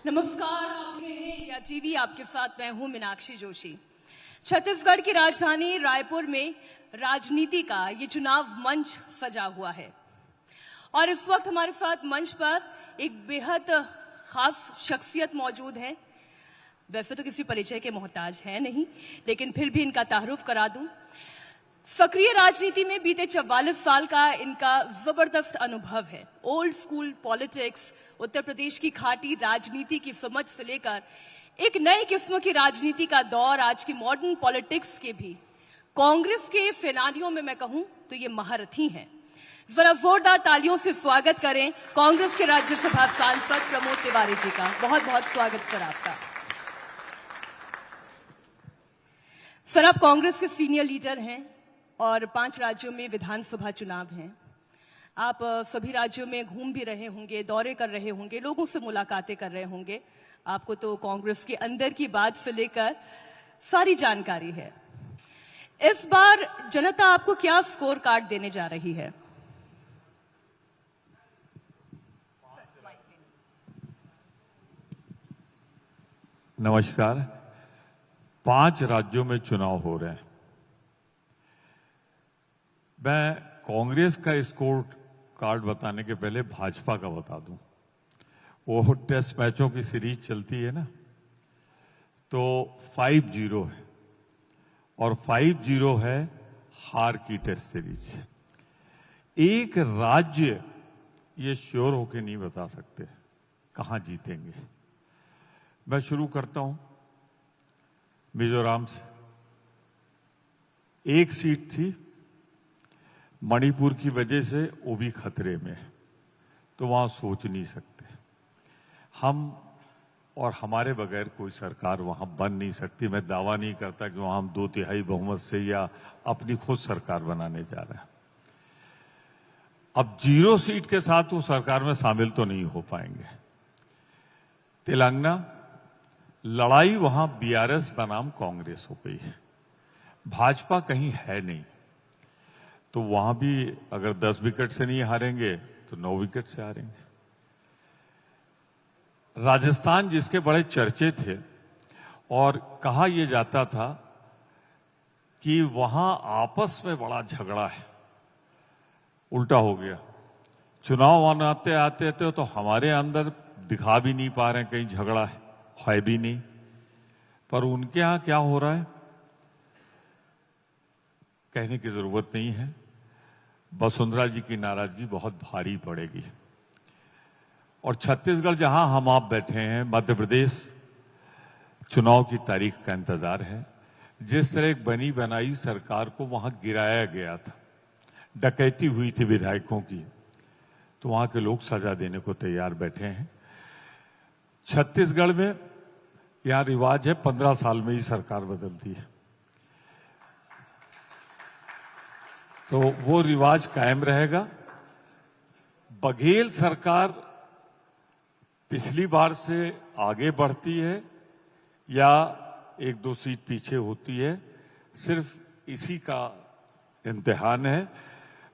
नमस्कार, आप रहे हैं इंडिया टीवी, आपके साथ मैं हूं मीनाक्षी जोशी। छत्तीसगढ़ की राजधानी रायपुर में राजनीति का ये चुनाव मंच सजा हुआ है और इस वक्त हमारे साथ मंच पर एक बेहद खास शख्सियत मौजूद है। वैसे तो किसी परिचय के मोहताज है नहीं, लेकिन फिर भी इनका तारुफ करा दूं। सक्रिय राजनीति में बीते 44 साल का इनका जबरदस्त अनुभव है। Old school politics, Uttar Pradesh की खाटी राजनीति की समझ से लेकर एक नई किस्म की राजनीति का दौर, आज की मॉडर्न पॉलिटिक्स के भी कांग्रेस के सेनानियों में मैं कहूं तो ये महारथी हैं। जरा जोरदार तालियों से स्वागत करें कांग्रेस के राज्यसभा सांसद प्रमोद तिवारी जी का। बहुत बहुत स्वागत सर आपका। सर, आप कांग्रेस के सीनियर लीडर हैं और 5 राज्यों में विधानसभा चुनाव हैं। आप सभी राज्यों में घूम भी रहे होंगे, दौरे कर रहे होंगे, लोगों से मुलाकातें कर रहे होंगे। आपको तो कांग्रेस के अंदर की बात से लेकर सारी जानकारी है। इस बार जनता आपको क्या स्कोर कार्ड देने जा रही है? नमस्कार। 5 राज्यों में चुनाव हो रहे हैं। मैं कांग्रेस का स्कोर कार्ड बताने के पहले भाजपा का बता दूं। वो टेस्ट मैचों की सीरीज चलती है ना, तो 5-0 है और 5-0 है हार की टेस्ट सीरीज। एक राज्य ये श्योर होके नहीं बता सकते कहां जीतेंगे। मैं शुरू करता हूं मिजोरम से। एक सीट थी, मणिपुर की वजह से वो भी खतरे में है, तो वहां सोच नहीं सकते। हम और हमारे बगैर कोई सरकार वहां बन नहीं सकती। मैं दावा नहीं करता कि वहां हम 2/3 बहुमत से या अपनी खुद सरकार बनाने जा रहे हैं। अब 0 सीट के साथ वो सरकार में शामिल तो नहीं हो पाएंगे। तेलंगाना, लड़ाई वहां बीआरएस बनाम कांग्रेस हो गई है, भाजपा कहीं है नहीं, तो वहां भी अगर 10 विकेट से नहीं हारेंगे तो 9 विकेट से हारेंगे। राजस्थान, जिसके बड़े चर्चे थे और कहा यह जाता था कि वहां आपस में बड़ा झगड़ा है, उल्टा हो गया। चुनाव आते आते थे तो हमारे अंदर दिखा भी नहीं पा रहे हैं कहीं झगड़ा है भी नहीं, पर उनके यहां क्या हो रहा है कहने की जरूरत नहीं है। वसुंधरा जी की नाराजगी बहुत भारी पड़ेगी। और छत्तीसगढ़, जहां हम आप बैठे हैं, मध्य प्रदेश, चुनाव की तारीख का इंतजार है। जिस तरह एक बनी बनाई सरकार को वहां गिराया गया था, डकैती हुई थी विधायकों की, तो वहां के लोग सजा देने को तैयार बैठे हैं। छत्तीसगढ़ में यहां रिवाज है 15 साल में ही सरकार बदलती है, तो वो रिवाज कायम रहेगा। बघेल सरकार पिछली बार से आगे बढ़ती है या 1-2 सीट पीछे होती है, सिर्फ इसी का इम्तिहान है।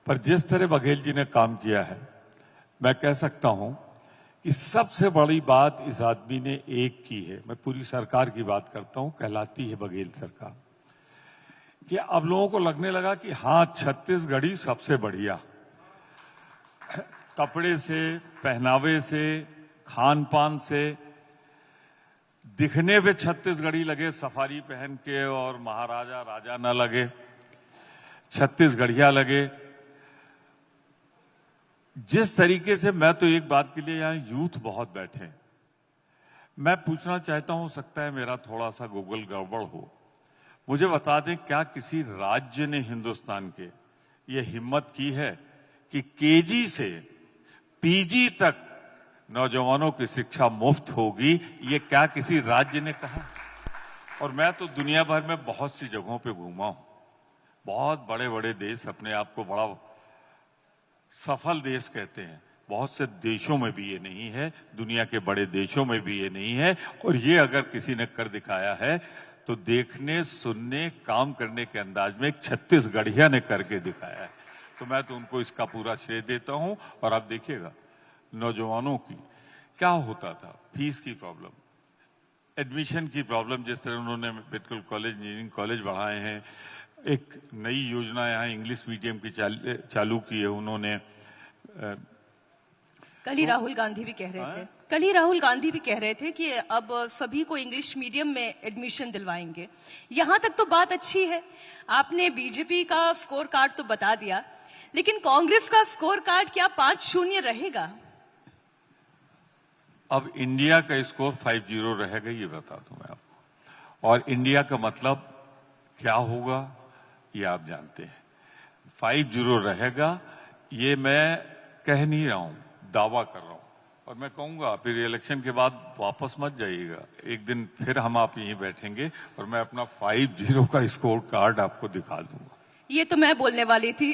पर जिस तरह बघेल जी ने काम किया है, मैं कह सकता हूं कि सबसे बड़ी बात इस आदमी ने एक की है। मैं पूरी सरकार की बात करता हूं, कहलाती है बघेल सरकार, कि अब लोगों को लगने लगा कि हां, छत्तीसगढ़ी सबसे बढ़िया, कपड़े से, पहनावे से, खान पान से, दिखने पे छत्तीसगढ़ी लगे, सफारी पहन के, और महाराजा राजा न लगे, छत्तीसगढ़िया लगे। जिस तरीके से, मैं तो एक बात के लिए, यहां यूथ बहुत बैठे हैं, मैं पूछना चाहता हूं, सकता है मेरा थोड़ा सा गूगल गड़बड़ हो, मुझे बता दें, क्या किसी राज्य ने हिंदुस्तान के ये हिम्मत की है कि केजी से पीजी तक नौजवानों की शिक्षा मुफ्त होगी? ये क्या किसी राज्य ने कहा? और मैं तो दुनिया भर में बहुत सी जगहों पे घूमा हूं, बहुत बड़े बड़े देश अपने आप को बड़ा सफल देश कहते हैं, बहुत से देशों में भी ये नहीं है, दुनिया के बड़े देशों में भी ये नहीं है। और ये अगर किसी ने कर दिखाया है तो देखने, सुनने, काम करने के अंदाज में एक छत्तीसगढ़िया ने करके दिखाया है, तो मैं तो उनको इसका पूरा श्रेय देता हूं। और आप देखिएगा नौजवानों की क्या होता था? फीस की प्रॉब्लम, एडमिशन की प्रॉब्लम, जिस तरह उन्होंने मेडिकल कॉलेज, इंजीनियरिंग कॉलेज बढ़ाए हैं, एक नई योजना यहाँ इंग्लिश मीडियम की चालू की है उन्होंने। कल ही राहुल गांधी भी कह रहे थे कि अब सभी को इंग्लिश मीडियम में एडमिशन दिलवाएंगे। यहां तक तो बात अच्छी है, आपने बीजेपी का स्कोर कार्ड तो बता दिया, लेकिन कांग्रेस का स्कोर कार्ड क्या 5-0 रहेगा? अब इंडिया का स्कोर 5-0 रहेगा, ये बता दूं मैं आपको। और इंडिया का मतलब क्या होगा ये आप जानते हैं। 5-0 रहेगा, ये मैं कह नहीं रहा हूं, दावा कर रहा हूं। और मैं कहूंगा फिर इलेक्शन के बाद वापस मत जाइएगा, एक दिन फिर हम आप यहीं बैठेंगे और मैं अपना 5-0 का स्कोर कार्ड आपको दिखा दूंगा। ये तो मैं बोलने वाली थी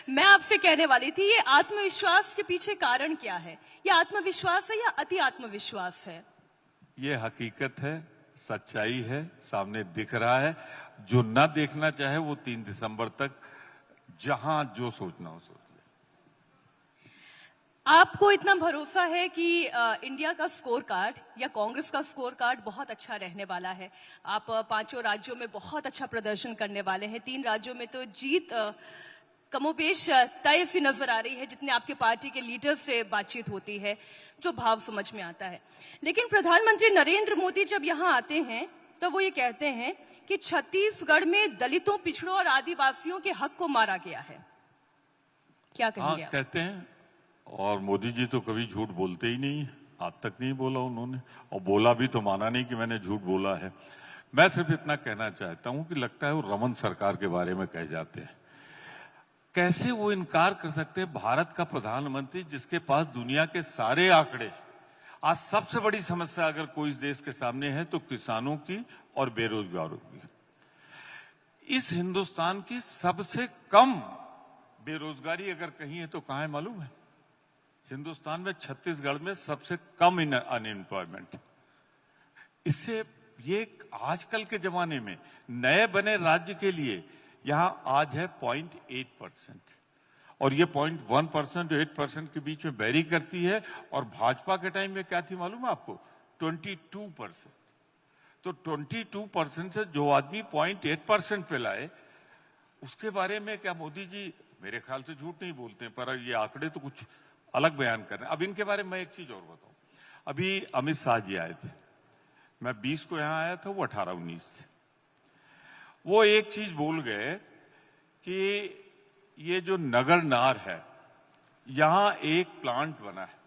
मैं आपसे कहने वाली थी, ये आत्मविश्वास के पीछे कारण क्या है? ये आत्मविश्वास है या अति आत्मविश्वास है? ये हकीकत है, सच्चाई है, सामने दिख रहा है। जो ना देखना चाहे वो 3 दिसंबर तक जहां जो सोचना हो सोच ले। आपको इतना भरोसा है कि इंडिया का स्कोर कार्ड या कांग्रेस का स्कोर कार्ड बहुत अच्छा रहने वाला है? आप 5 राज्यों में बहुत अच्छा प्रदर्शन करने वाले हैं। 3 राज्यों में तो जीत कमोबेश तय सी नजर आ रही है, जितने आपके पार्टी के लीडर से बातचीत होती है, जो भाव समझ में आता है। लेकिन प्रधानमंत्री नरेंद्र मोदी जब यहाँ आते हैं तो वो ये कहते हैं कि छत्तीसगढ़ में दलितों, पिछड़ों और आदिवासियों के हक को मारा गया है। क्या कहेंगे आप? कहते हैं, और मोदी जी तो कभी झूठ बोलते ही नहीं, आज तक नहीं बोला उन्होंने, और बोला भी तो माना नहीं कि मैंने झूठ बोला है। मैं सिर्फ इतना कहना चाहता हूं कि लगता है वो रमन सरकार के बारे में कह जाते हैं। कैसे वो इनकार कर सकते हैं? भारत का प्रधानमंत्री जिसके पास दुनिया के सारे आंकड़े, आज सबसे बड़ी समस्या अगर कोई इस देश के सामने है तो किसानों की और बेरोजगारों की। इस हिंदुस्तान की सबसे कम बेरोजगारी अगर कहीं है तो कहां है मालूम है? हिंदुस्तान में छत्तीसगढ़ में सबसे कम अनएम्प्लॉयमेंट। इससे ये आजकल के जमाने में नए बने राज्य के लिए यहां आज है 0.8%, और ये 0.1% और 8% के बीच में वेरी करती है। और भाजपा के टाइम में क्या थी मालूम है आपको? 22%। तो 22% से जो आदमी 0.8% पे लाए, उसके बारे में क्या मोदी जी मेरे ख्याल से झूठ नहीं बोलते, पर ये आंकड़े तो कुछ अलग बयान कर रहे हैं। अब इनके बारे में मैं एक चीज और बताऊं। अभी अमित शाह जी आए थे, मैं 20 को यहां आया था, वो 18-19 थे। वो एक चीज बोल गए कि ये जो नगर नार है, यहां एक प्लांट बना है,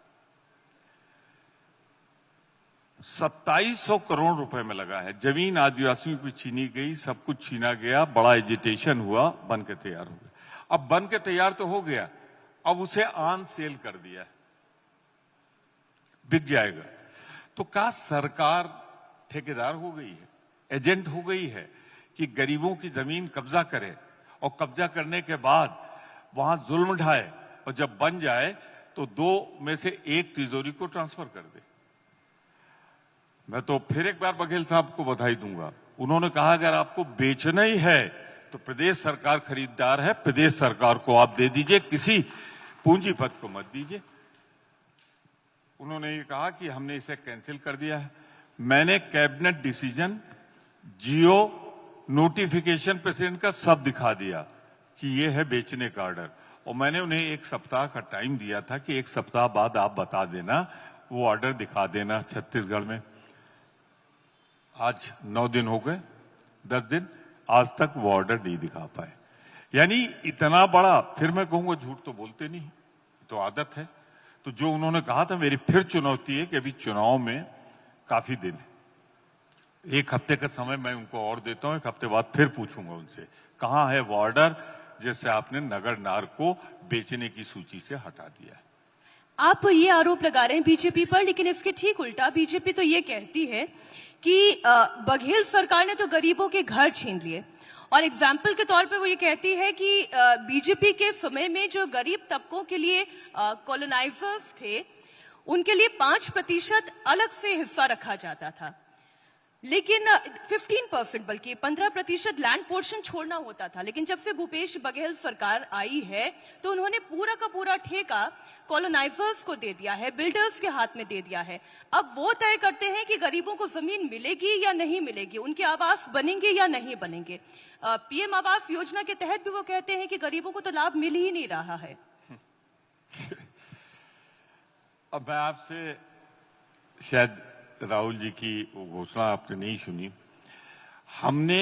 2700 करोड़ रुपए में लगा है। जमीन आदिवासियों की छीनी गई, सब कुछ छीना गया, बड़ा एजिटेशन हुआ, बन के तैयार हो गया। अब बन के तैयार तो हो गया, अब उसे ऑन सेल कर दिया, बिक जाएगा। तो क्या सरकार ठेकेदार हो गई है, एजेंट हो गई है कि गरीबों की जमीन कब्जा करे और कब्जा करने के बाद वहां जुल्म ढाए, और जब बन जाए तो 2 में से 1 तिजोरी को ट्रांसफर कर दे? मैं तो फिर एक बार बघेल साहब को बधाई दूंगा। उन्होंने कहा अगर आपको बेचना ही है तो प्रदेश सरकार खरीदार है, प्रदेश सरकार को आप दे दीजिए, किसी पूंजीपति को मत दीजिए। उन्होंने ये कहा कि हमने इसे कैंसिल कर दिया है। मैंने कैबिनेट डिसीजन, जियो, नोटिफिकेशन प्रेसिडेंट का सब दिखा दिया कि ये है बेचने का ऑर्डर, और मैंने उन्हें 1 सप्ताह का टाइम दिया था कि 1 सप्ताह बाद आप बता देना, वो ऑर्डर दिखा देना छत्तीसगढ़ में। आज 9 दिन हो गए, 10 दिन, आज तक वो ऑर्डर नहीं दिखा पाए। यानी इतना बड़ा, फिर मैं कहूंगा झूठ तो बोलते नहीं, तो आदत है। तो जो उन्होंने कहा था, मेरी फिर चुनौती है कि अभी चुनाव में काफी दिन है, 1 हफ्ते का समय मैं उनको और देता हूं, 1 हफ्ते बाद फिर पूछूंगा उनसे कहां है वो ऑर्डर जिससे आपने नगर नार को बेचने की सूची से हटा दिया है। आप ये आरोप लगा रहे हैं बीजेपी पर, लेकिन इसके ठीक उल्टा बीजेपी तो ये कहती है कि बघेल सरकार ने तो गरीबों के घर छीन लिए, और एग्जाम्पल के तौर पे वो ये कहती है कि बीजेपी के समय में जो गरीब तबकों के लिए कॉलोनाइजर्स थे, उनके लिए 5% अलग से हिस्सा रखा जाता था। लेकिन 15% बल्कि 15% लैंड पोर्शन छोड़ना होता था। लेकिन जब से भूपेश बघेल सरकार आई है तो उन्होंने पूरा का पूरा ठेका कॉलोनाइजर्स को दे दिया है, बिल्डर्स के हाथ में दे दिया है। अब वो तय करते हैं कि गरीबों को जमीन मिलेगी या नहीं मिलेगी, उनके आवास बनेंगे या नहीं बनेंगे। पीएम आवास योजना के तहत भी वो कहते हैं कि गरीबों को तो लाभ मिल ही नहीं रहा है। अब मैं आपसे, शायद राहुल जी की वो घोषणा आपने नहीं सुनी, हमने,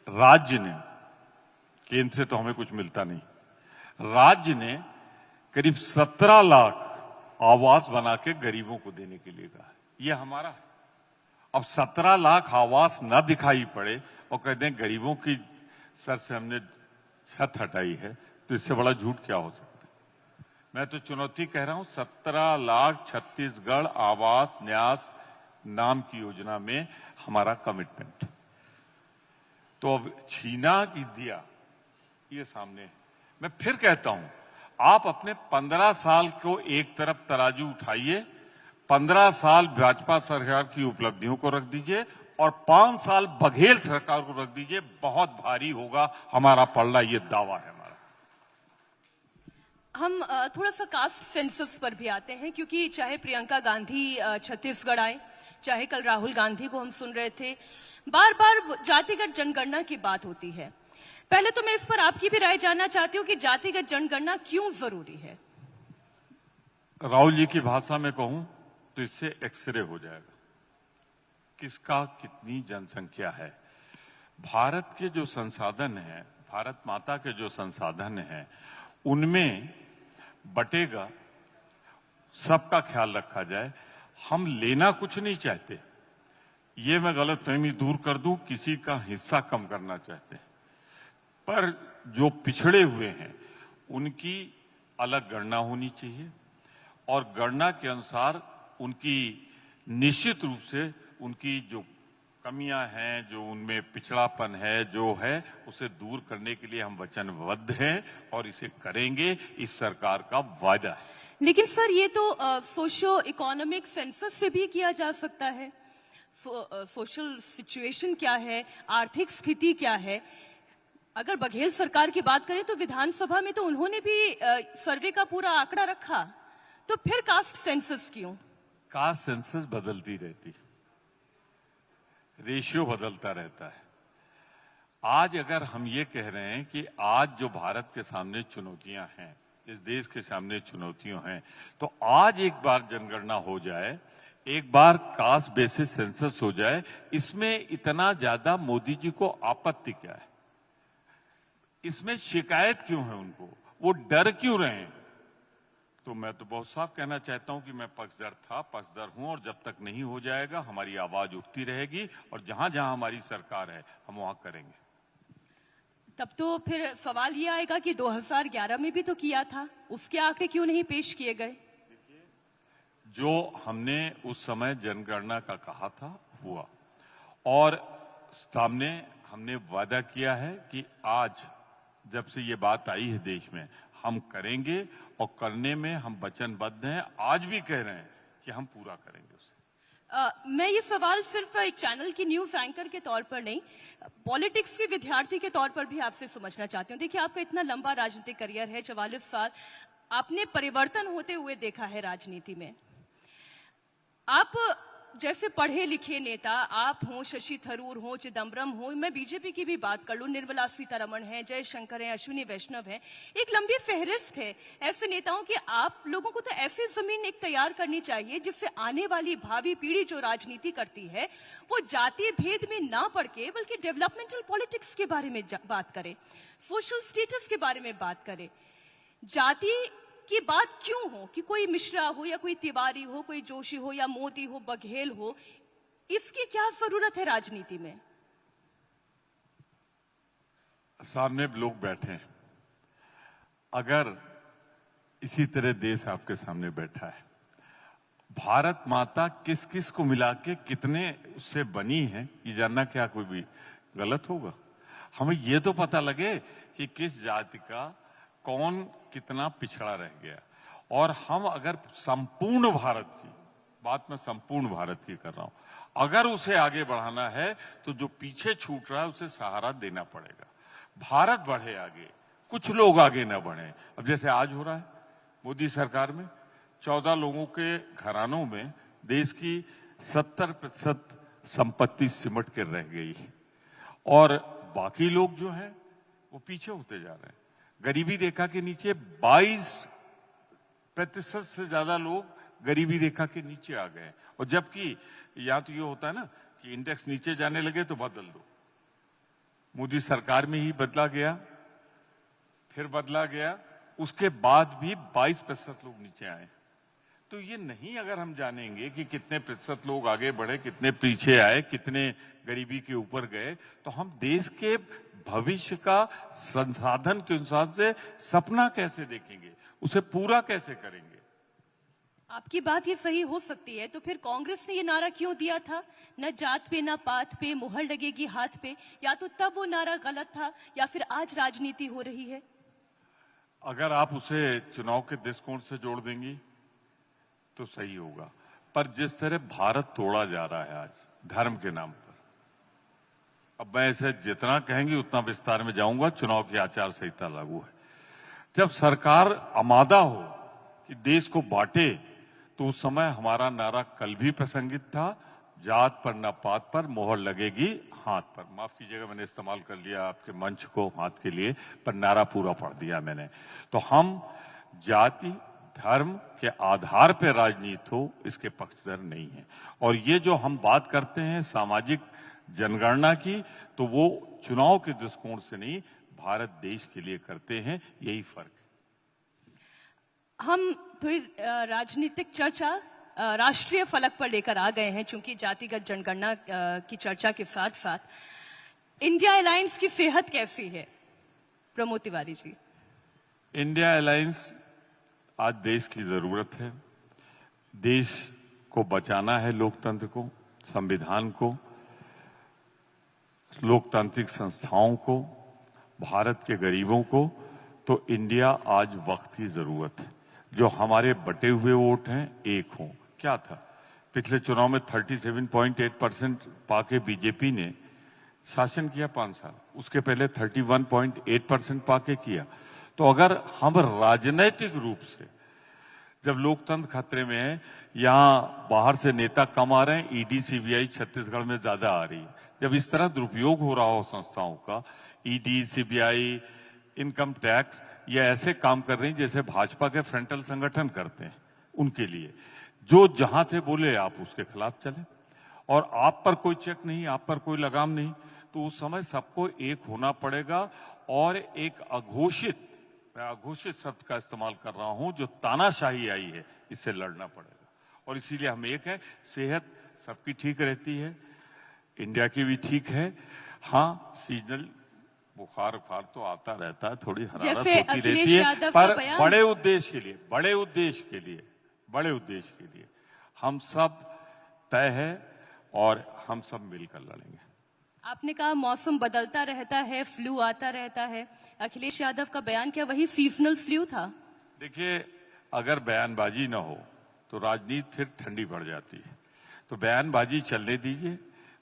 राज्य ने, केंद्र से तो हमें कुछ मिलता नहीं, राज्य ने करीब 17 लाख आवास बना के गरीबों को देने के लिए कहा। ये हमारा है। अब 17 लाख आवास ना दिखाई पड़े और कहते हैं गरीबों की सर से हमने छत हटाई है, तो इससे बड़ा झूठ क्या हो सकता है। मैं तो चुनौती कह रहा हूं, 17 लाख छत्तीसगढ़ आवास न्यास नाम की योजना में हमारा कमिटमेंट। तो अब छीना की दिया, ये सामने है। मैं फिर कहता हूं, आप अपने 15 साल को एक तरफ तराजू उठाइए, 15 साल भाजपा सरकार की उपलब्धियों को रख दीजिए और 5 साल बघेल सरकार को रख दीजिए, बहुत भारी होगा हमारा पलड़ा, ये दावा है हमारा। हम थोड़ा सा कास्ट सेंसस पर भी आते हैं, क्योंकि चाहे प्रियंका गांधी छत्तीसगढ़ आए, चाहे कल राहुल गांधी को हम सुन रहे थे, बार बार जातिगत जनगणना की बात होती है। पहले तो मैं इस पर आपकी भी राय जानना चाहती हूं कि जातिगत जनगणना क्यों जरूरी है। राहुल जी की भाषा में कहूं तो इससे एक्सरे हो जाएगा, किसका कितनी जनसंख्या है। भारत के जो संसाधन है, भारत माता के जो संसाधन है, उनमें बटेगा, सबका ख्याल रखा जाए। हम लेना कुछ नहीं चाहते, ये मैं गलतफहमी दूर कर दूं, किसी का हिस्सा कम करना चाहते हैं, पर जो पिछड़े हुए हैं उनकी अलग गणना होनी चाहिए और गणना के अनुसार उनकी निश्चित रूप से उनकी जो कमियां हैं, जो उनमें पिछड़ापन है, जो है उसे दूर करने के लिए हम वचनबद्ध हैं और इसे करेंगे, इस सरकार का वादा है। लेकिन सर, ये तो सोशियो इकोनॉमिक सेंसस से भी किया जा सकता है। सोशल सिचुएशन क्या है, आर्थिक स्थिति क्या है। अगर बघेल सरकार की बात करें तो विधानसभा में तो उन्होंने भी सर्वे का पूरा आंकड़ा रखा, तो फिर कास्ट सेंसस क्यों? कास्ट सेंसस बदलती रहती, रेशियो बदलता रहता है। आज अगर हम ये कह रहे हैं कि आज जो भारत के सामने चुनौतियां हैं, इस देश के सामने चुनौतियां हैं, तो आज एक बार जनगणना हो जाए, एक बार कास्ट बेसिस सेंसस हो जाए, इसमें इतना ज्यादा मोदी जी को आपत्ति क्या है? इसमें शिकायत क्यों है उनको? वो डर क्यों रहे हैं? तो मैं तो बहुत साफ कहना चाहता हूं कि मैं पक्षधर था, पक्षधर हूं, और जब तक नहीं हो जाएगा हमारी आवाज उठती रहेगी और जहां जहां हमारी सरकार है हम वहां करेंगे। तब तो फिर सवाल ये आएगा कि 2011 में भी तो किया था, उसके आंकड़े क्यों नहीं पेश किए गए? जो हमने उस समय जनगणना का कहा था हुआ, और सामने हमने वादा किया है कि आज जब से ये बात आई है देश में, हम करेंगे और करने में हम वचनबद्ध हैं। आज भी कह रहे हैं कि हम पूरा करेंगे उसे। मैं ये सवाल सिर्फ एक चैनल की न्यूज एंकर के तौर पर नहीं, पॉलिटिक्स के विद्यार्थी के तौर पर भी आपसे समझना चाहती हूँ। देखिए, आपका इतना लंबा राजनीतिक करियर है, 44 साल, आपने परिवर्तन होते हुए देखा है राजनीति में। आप जैसे पढ़े लिखे नेता, आप हो, शशि थरूर हो, चिदम्बरम हो, मैं बीजेपी की भी बात कर लूं, निर्मला सीतारमण है, जयशंकर है, अश्विनी वैष्णव है, एक लंबी फहरिस्त है ऐसे नेताओं की। आप लोगों को तो ऐसी जमीन एक तैयार करनी चाहिए जिससे आने वाली भावी पीढ़ी जो राजनीति करती है वो जातीय भेद में ना पड़ के बल्कि डेवलपमेंटल पॉलिटिक्स के बारे में बात करे, सोशल स्टेटस के बारे में बात करे। जाति की बात क्यों हो कि कोई मिश्रा हो या कोई तिवारी हो, कोई जोशी हो या मोदी हो, बघेल हो, इसकी क्या जरूरत है राजनीति में? सामने लोग बैठे हैं, अगर इसी तरह देश आपके सामने बैठा है, भारत माता किस किस को मिला के कितने उससे बनी है, ये जानना क्या कोई भी गलत होगा? हमें ये तो पता लगे कि किस जाति का कौन कितना पिछड़ा रह गया, और हम अगर संपूर्ण भारत की बात मैं संपूर्ण भारत की कर रहा हूं। अगर उसे आगे बढ़ाना है तो जो पीछे छूट रहा है उसे सहारा देना पड़ेगा। भारत बढ़े आगे, कुछ लोग आगे न बढ़े। अब जैसे आज हो रहा है मोदी सरकार में 14 लोगों के घरानों में देश की 70% संपत्ति सिमट कर रह गई और बाकी लोग जो हैं वो पीछे होते जा रहे हैं। गरीबी रेखा के नीचे 22% से ज्यादा लोग गरीबी रेखा के नीचे आ गए। और जबकि या तो ये होता है ना कि इंडेक्स नीचे जाने लगे तो बदल दो। मोदी सरकार में ही बदला गया, फिर बदला गया, उसके बाद भी 22% लोग नीचे आए। तो ये नहीं अगर हम जानेंगे कि कितने प्रतिशत लोग आगे बढ़े, कितने पीछे आए, कितने गरीबी के ऊपर गए, तो हम देश के भविष्य का संसाधन के अनुसार से सपना कैसे देखेंगे, उसे पूरा कैसे करेंगे। आपकी बात ये सही हो सकती है, तो फिर कांग्रेस ने ये नारा क्यों दिया था, न जात पे न पात पे मुहर लगेगी हाथ पे? या तो तब वो नारा गलत था या फिर आज राजनीति हो रही है? अगर आप उसे चुनाव के दृष्टिकोण से जोड़ देंगी तो सही होगा, पर जिस तरह भारत तोड़ा जा रहा है आज धर्म के नाम पर, अब मैं इसे जितना कहेंगे उतना विस्तार में जाऊंगा। चुनाव की आचार संहिता लागू है। जब सरकार आमादा हो कि देश को बांटे, तो उस समय हमारा नारा कल भी प्रासंगिक था, जात पर न पात पर मोहर लगेगी हाथ पर। माफ कीजिएगा मैंने इस्तेमाल कर लिया आपके मंच को हाथ के लिए, पर नारा पूरा पढ़ दिया मैंने। तो हम जाति धर्म के आधार पर राजनीति हो इसके पक्षधर नहीं है। और ये जो हम बात करते हैं सामाजिक जनगणना की, तो वो चुनाव के दृष्टिकोण से नहीं, भारत देश के लिए करते हैं, यही फर्क है। हम थोड़ी राजनीतिक चर्चा राष्ट्रीय फलक पर लेकर आ गए हैं, चूंकि जातिगत जनगणना की चर्चा के साथ साथ इंडिया अलायंस की सेहत कैसी है, प्रमोद तिवारी जी? इंडिया अलायंस आज देश की जरूरत है। देश को बचाना है, लोकतंत्र को, संविधान को, लोकतांत्रिक संस्थाओं को, भारत के गरीबों को। तो इंडिया आज वक्त की जरूरत है। जो हमारे बटे हुए वोट हैं एक हों। क्या था पिछले चुनाव में 37.8% पाके बीजेपी ने शासन किया 5 साल, उसके पहले 31.8% पाके किया। तो अगर हम राजनैतिक रूप से, जब लोकतंत्र खतरे में है, यहाँ बाहर से नेता कम आ रहे हैं, ईडी सीबीआई छत्तीसगढ़ में ज्यादा आ रही है, जब इस तरह दुरुपयोग हो रहा हो संस्थाओं का, ईडी सीबीआई इनकम टैक्स, ये ऐसे काम कर रही हैं जैसे भाजपा के फ्रंटल संगठन करते हैं। उनके लिए जो जहां से बोले आप उसके खिलाफ चले, और आप पर कोई चेक नहीं, आप पर कोई लगाम नहीं, तो उस समय सबको एक होना पड़ेगा। और एक अघोषित, मैं अघोषित शब्द का इस्तेमाल कर रहा हूं, जो तानाशाही आई है, इससे लड़ना पड़ेगा। और इसीलिए हम एक हैं। सेहत सबकी ठीक रहती है, इंडिया की भी ठीक है। हाँ, सीजनल बुखार उखार तो आता रहता है, थोड़ी हरारत होती रहती है, पर बड़े उद्देश्य के लिए, बड़े उद्देश्य के लिए, बड़े उद्देश्य के लिए हम सब तय है और हम सब मिलकर लड़ेंगे। आपने कहा मौसम बदलता रहता है, फ्लू आता रहता है। अखिलेश यादव का बयान क्या वही सीजनल फ्लू था? देखिए, अगर बयानबाजी ना हो तो राजनीति फिर ठंडी पड़ जाती है। तो बयानबाजी चलने दीजिए,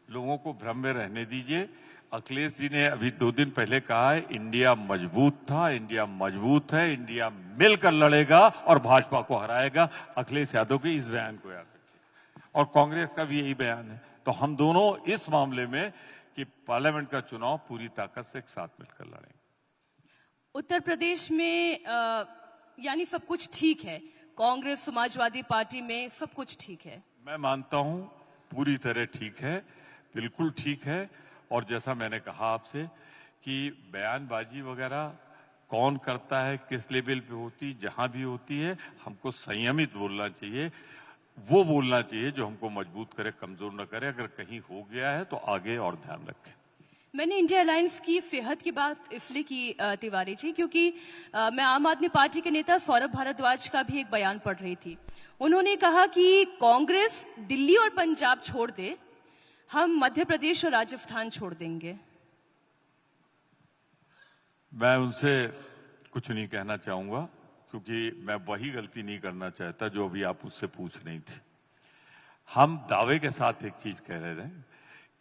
लोगों को भ्रम में रहने दीजिए। अखिलेश जी ने अभी 2 दिन पहले कहा है इंडिया मजबूत था, इंडिया मजबूत है, इंडिया मिलकर लड़ेगा और भाजपा को हराएगा। अखिलेश यादव के इस बयान को याद रखिए, और कांग्रेस का भी यही बयान है। तो हम दोनों इस मामले में कि पार्लियामेंट का चुनाव पूरी ताकत से एक साथ मिलकर लड़ेंगे। उत्तर प्रदेश में यानी सब कुछ ठीक है, कांग्रेस समाजवादी पार्टी में सब कुछ ठीक है? मैं मानता हूं पूरी तरह ठीक है, बिल्कुल ठीक है। और जैसा मैंने कहा आपसे कि बयानबाजी वगैरह कौन करता है, किस लेवल पे होती, जहां भी होती है, हमको संयमित बोलना चाहिए। वो बोलना चाहिए जो हमको मजबूत करे, कमजोर न करे। अगर कहीं हो गया है तो आगे और ध्यान रखें। मैंने इंडिया अलायंस की सेहत की बात इसलिए की तिवारी जी, क्योंकि मैं आम आदमी पार्टी के नेता सौरभ भारद्वाज का भी एक बयान पढ़ रही थी। उन्होंने कहा कि कांग्रेस दिल्ली और पंजाब छोड़ दे, हम मध्य प्रदेश और राजस्थान छोड़ देंगे। मैं उनसे कुछ नहीं कहना चाहूंगा, क्योंकि मैं वही गलती नहीं करना चाहता जो अभी आप उससे पूछ रही थी। हम दावे के साथ एक चीज कह रहे थे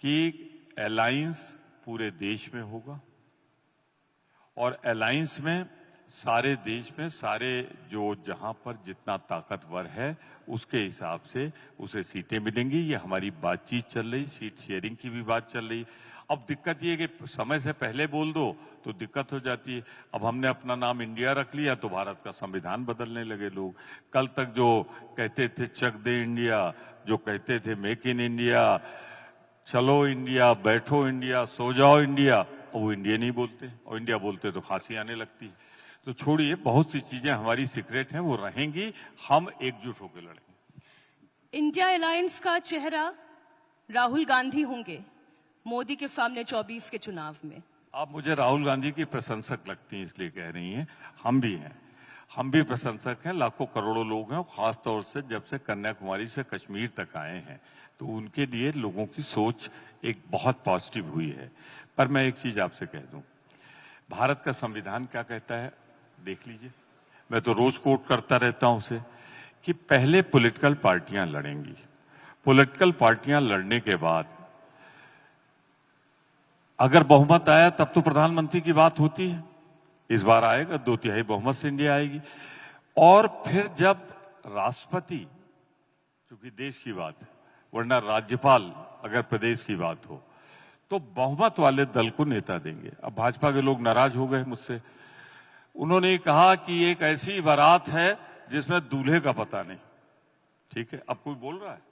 कि अलायंस पूरे देश में होगा और अलायंस में सारे देश में सारे जो जहां पर जितना ताकतवर है उसके हिसाब से उसे सीटें मिलेंगी। ये हमारी बातचीत चल रही, सीट शेयरिंग की भी बात चल रही। अब दिक्कत ये है कि समय से पहले बोल दो तो दिक्कत हो जाती है। अब हमने अपना नाम इंडिया रख लिया तो भारत का संविधान बदलने लगे लोग। कल तक जो कहते थे चक दे इंडिया, जो कहते थे मेक इन इंडिया, चलो इंडिया, बैठो इंडिया, सो जाओ इंडिया, वो इंडिया नहीं बोलते और इंडिया बोलते तो खांसी आने लगती है। तो छोड़िए, बहुत सी चीजें हमारी सीक्रेट हैं, वो रहेंगी, हम एकजुट होकर लड़ेंगे। इंडिया अलायंस का चेहरा राहुल गांधी होंगे मोदी के सामने 24 के चुनाव में। आप मुझे राहुल गांधी की प्रशंसक लगती हैं इसलिए कह रही हैं, हम भी हैं, हम भी प्रशंसक हैं। लाखों करोड़ों लोग हैं, खास तौर से जब से कन्याकुमारी से कश्मीर तक आए हैं तो उनके लिए लोगों की सोच एक बहुत पॉजिटिव हुई है। पर मैं एक चीज आपसे कह दूं, भारत का संविधान क्या कहता है देख लीजिए। मैं तो रोज कोट करता रहता हूं उसे कि पहले पॉलिटिकल पार्टियां लड़ेंगी, पॉलिटिकल पार्टियां लड़ने के बाद अगर बहुमत आया तब तो प्रधानमंत्री की बात होती है। इस बार आएगा 2/3 बहुमत से इंडिया आएगी। और फिर जब राष्ट्रपति, क्योंकि देश की बात है, वरना राज्यपाल अगर प्रदेश की बात हो तो बहुमत वाले दल को नेता देंगे। अब भाजपा के लोग नाराज हो गए मुझसे, उन्होंने कहा कि एक ऐसी बारात है जिसमें दूल्हे का पता नहीं। ठीक है, अब कोई बोल रहा है?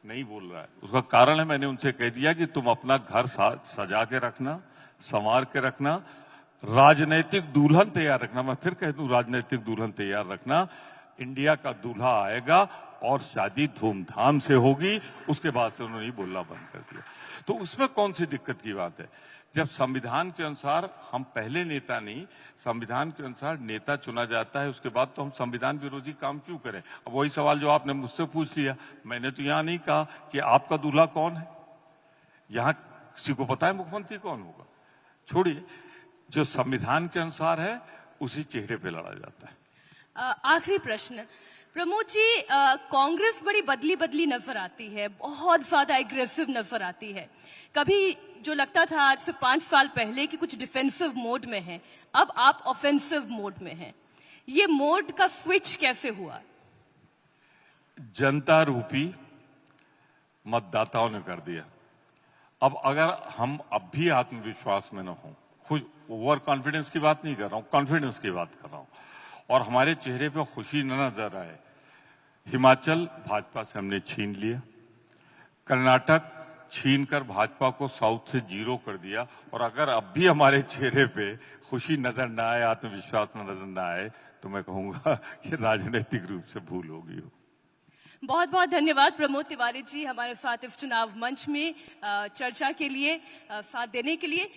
नहीं बोल रहा है। उसका कारण है, मैंने उनसे कह दिया कि तुम अपना घर सजा के रखना, संवार के रखना, राजनीतिक दुल्हन तैयार रखना। मैं फिर कह दूं, राजनीतिक दुल्हन तैयार रखना। इंडिया का दूल्हा आएगा और शादी धूमधाम से होगी। उसके बाद से उन्होंने बोलना बंद कर दिया। तो उसमें कौन सी दिक्कत की बात है? जब संविधान के अनुसार हम पहले नेता नहीं, संविधान के अनुसार नेता चुना जाता है, उसके बाद तो हम संविधान विरोधी काम क्यों करें? अब वही सवाल जो आपने मुझसे पूछ लिया, मैंने तो यहां नहीं कहा कि आपका दूल्हा कौन है। यहां किसी को पता है मुख्यमंत्री कौन होगा? छोड़िए, जो संविधान के अनुसार है उसी चेहरे पे लड़ा जाता है। आखिरी प्रश्न प्रमोद जी, कांग्रेस बड़ी बदली बदली नजर आती है, बहुत ज्यादा एग्रेसिव नजर आती है। कभी जो लगता था आज से 5 साल पहले कि कुछ डिफेंसिव मोड में है, अब आप ऑफेंसिव मोड में हैं। ये मोड का स्विच कैसे हुआ? जनता रूपी मतदाताओं ने कर दिया। अब अगर हम अब भी आत्मविश्वास में न हो, खुद ओवर कॉन्फिडेंस की बात नहीं कर रहा हूं, कॉन्फिडेंस की बात कर रहा हूं, और हमारे चेहरे पे खुशी न नजर आए। हिमाचल भाजपा से हमने छीन लिया, कर्नाटक छीन कर भाजपा को साउथ से 0 कर दिया, और अगर अब भी हमारे चेहरे पे खुशी नजर न आए, आत्मविश्वास नजर न आए, तो मैं कहूंगा कि राजनीतिक रूप से भूल होगी हो। बहुत बहुत धन्यवाद प्रमोद तिवारी जी, हमारे साथ इस चुनाव मंच में चर्चा के लिए, साथ देने के लिए।